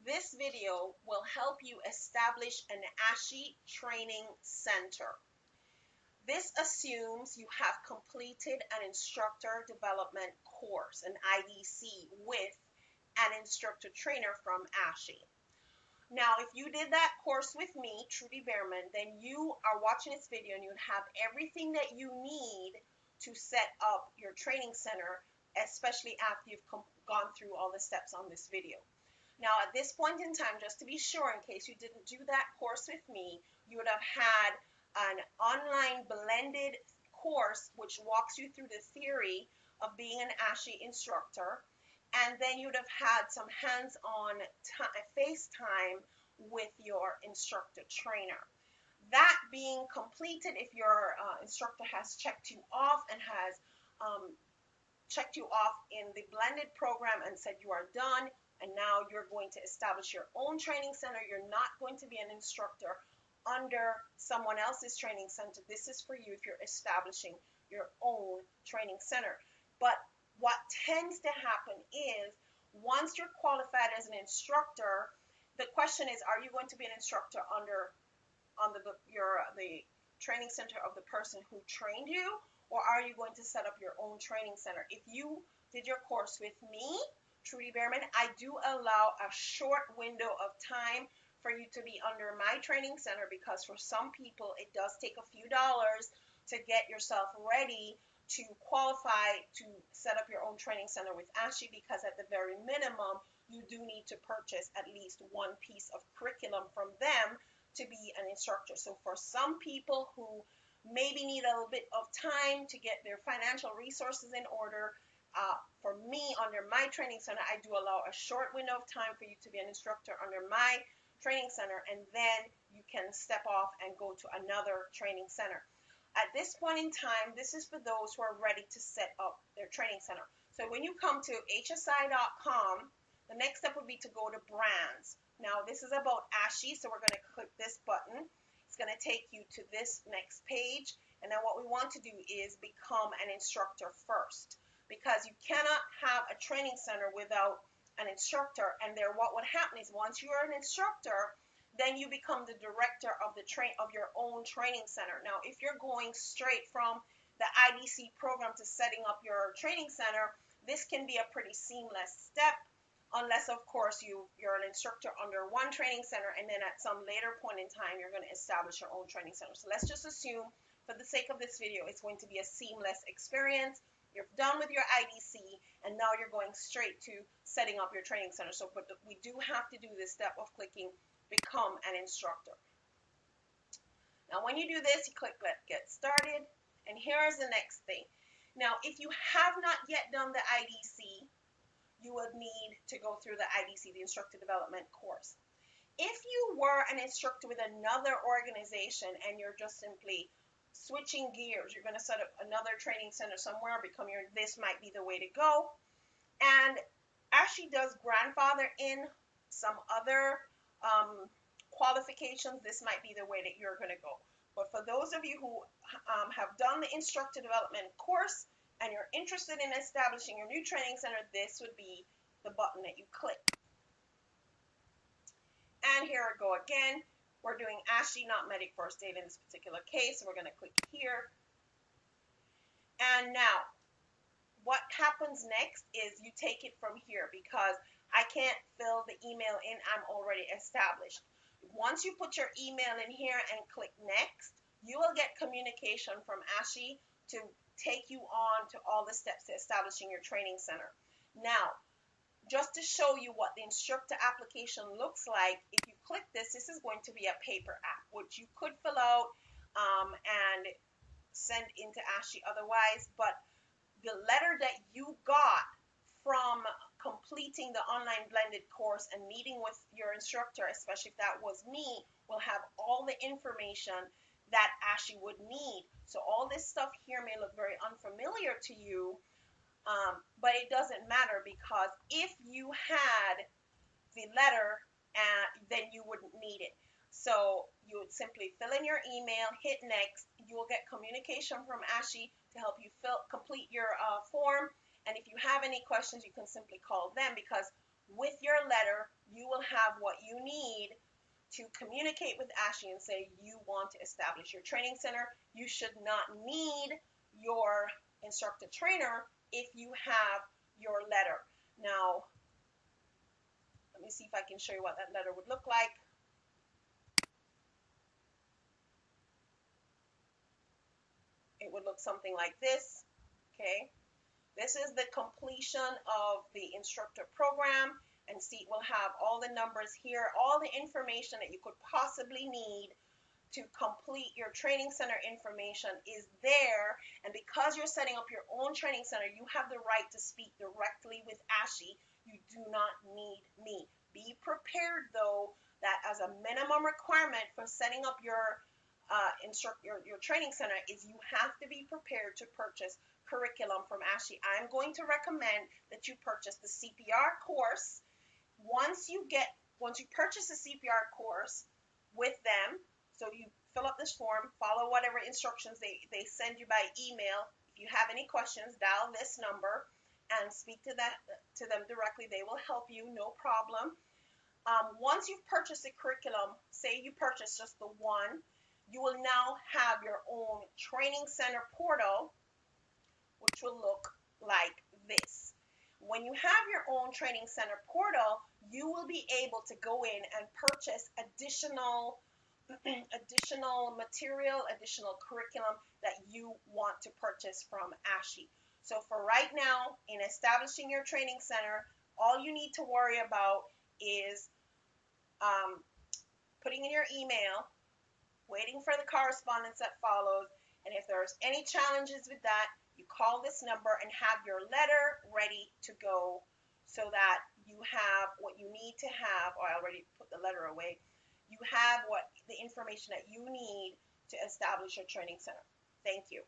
This video will help you establish an ASHI training center. This assumes you have completed an instructor development course, an IDC, with an instructor trainer from ASHI. Now, if you did that course with me, Trudy Behrman, then you are watching this video and you have everything that you need to set up your training center, especially after you've gone through all the steps on this video. Now, at this point in time, just to be sure, in case you didn't do that course with me, you would have had an online blended course which walks you through the theory of being an ASHI instructor, and then you would have had some hands-on FaceTime with your instructor trainer. That being completed, if your instructor has checked you off and has checked you off in the blended program and said you are done, and now you're going to establish your own training center. You're not going to be an instructor under someone else's training center. This is for you if you're establishing your own training center. But what tends to happen is once you're qualified as an instructor, the question is, are you going to be an instructor under the training center of the person who trained you, or are you going to set up your own training center? If you did your course with me, Trudy Behrman, I do allow a short window of time for you to be under my training center, because for some people it does take a few dollars to get yourself ready to qualify to set up your own training center with ASHI, because at the very minimum you do need to purchase at least one piece of curriculum from them to be an instructor. So for some people who maybe need a little bit of time to get their financial resources in order, for me, under my training center, I do allow a short window of time for you to be an instructor under my training center, and then you can step off and go to another training center. At this point in time, this is for those who are ready to set up their training center. So when you come to hsi.com, the next step would be to go to brands. Now, this is about ASHI, so we're going to click this button. It's going to take you to this next page, and then what we want to do is become an instructor first, because you cannot have a training center without an instructor. And there, what would happen is once you are an instructor, then you become the director of your own training center. Now, if you're going straight from the IDC program to setting up your training center, this can be a pretty seamless step, unless, of course, you're an instructor under one training center, and then at some later point in time, you're going to establish your own training center. So let's just assume, for the sake of this video, it's going to be a seamless experience. You're done with your IDC, and now you're going straight to setting up your training center. So, but we do have to do this step of clicking Become an Instructor. Now, when you do this, you click Get Started, and here is the next thing. Now, if you have not yet done the IDC, you would need to go through the IDC, the Instructor Development course. If you were an instructor with another organization and you're just simply switching gears, you're going to set up another training center somewhere, this might be the way to go. And ASHI does grandfather in some other qualifications. This might be the way that you're going to go. But for those of you who have done the instructor development course and you're interested in establishing your new training center, this would be the button that you click. And here we go again. We're doing ASHI, not Medic First Aid in this particular case. So we're going to click here. And now, what happens next is you take it from here, because I can't fill the email in. I'm already established. Once you put your email in here and click Next, you will get communication from ASHI to take you on to all the steps to establishing your training center. Now, just to show you what the instructor application looks like, if you click this, this is going to be a paper app, which you could fill out and send into ASHI otherwise. But the letter that you got from completing the online blended course and meeting with your instructor, especially if that was me, will have all the information that ASHI would need. So all this stuff here may look very unfamiliar to you, but it doesn't matter, because if you had the letter, then you wouldn't need it. So you would simply fill in your email, hit Next. You will get communication from ASHI to help you complete your form. And if you have any questions, you can simply call them, because with your letter, you will will have what you need to communicate with ASHI and say you want to establish your training center. You should not need your instructor trainer if you have your letter. Now, let me see if I can show you what that letter would look like. It would look something like this, okay? This is the completion of the instructor program, and see, it will have all the numbers here, all the information that you could possibly need to complete your training center information is there. And because you're setting up your own training center, you have the right to speak directly with ASHI. You do not need me. Be prepared, though, that as a minimum requirement for setting up your your training center is you have to be prepared to purchase curriculum from ASHI. I'm going to recommend that you purchase the CPR course. Once you purchase the CPR course with them, so you fill up this form, follow whatever instructions they send you by email. If you have any questions, dial this number and speak to them directly. They will help you, no problem. Once you've purchased the curriculum, say you purchase just the one, you will now have your own training center portal, which will look like this. When you have your own training center portal, you will be able to go in and purchase additional material, additional curriculum that you want to purchase from ASHI. So for right now, in establishing your training center, all you need to worry about is putting in your email, waiting for the correspondence that follows, and if there's any challenges with that, you call this number and have your letter ready to go so that you have what you need to have, or I already put the letter away, you have the information that you need to establish your training center. Thank you.